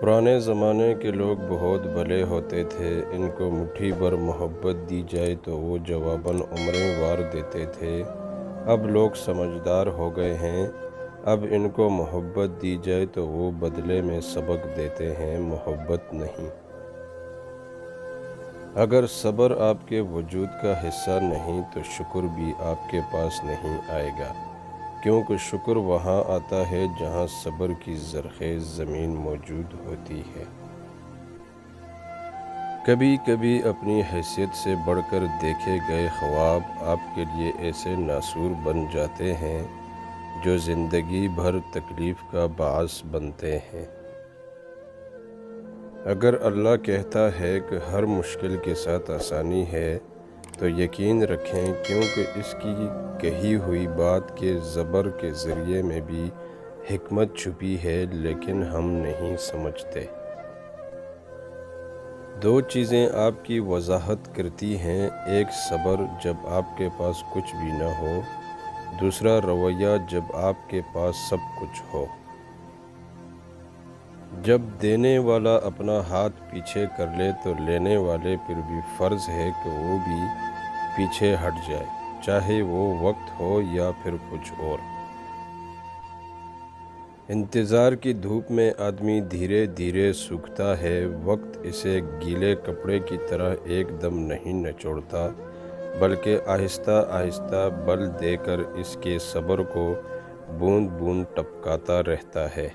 پرانے زمانے کے لوگ بہت بھلے ہوتے تھے، ان کو مٹھی بھر محبت دی جائے تو وہ جواباً عمریں وار دیتے تھے۔ اب لوگ سمجھدار ہو گئے ہیں، اب ان کو محبت دی جائے تو وہ بدلے میں سبق دیتے ہیں، محبت نہیں۔ اگر صبر آپ کے وجود کا حصہ نہیں تو شکر بھی آپ کے پاس نہیں آئے گا، کیونکہ شکر وہاں آتا ہے جہاں صبر کی زرخیز زمین موجود ہوتی ہے۔ کبھی کبھی اپنی حیثیت سے بڑھ کر دیکھے گئے خواب آپ کے لیے ایسے ناسور بن جاتے ہیں جو زندگی بھر تکلیف کا باعث بنتے ہیں۔ اگر اللہ کہتا ہے کہ ہر مشکل کے ساتھ آسانی ہے تو یقین رکھیں، کیونکہ اس کی کہی ہوئی بات کے زبر کے ذریعے میں بھی حکمت چھپی ہے، لیکن ہم نہیں سمجھتے۔ دو چیزیں آپ کی وضاحت کرتی ہیں، ایک صبر جب آپ کے پاس کچھ بھی نہ ہو، دوسرا رویہ جب آپ کے پاس سب کچھ ہو۔ جب دینے والا اپنا ہاتھ پیچھے کر لے تو لینے والے پر بھی فرض ہے کہ وہ بھی پیچھے ہٹ جائے، چاہے وہ وقت ہو یا پھر کچھ اور۔ انتظار کی دھوپ میں آدمی دھیرے دھیرے سوکھتا ہے، وقت اسے گیلے کپڑے کی طرح ایک دم نہیں نچوڑتا، بلکہ آہستہ آہستہ بل دے کر اس کے صبر کو بوند بوند ٹپکاتا رہتا ہے۔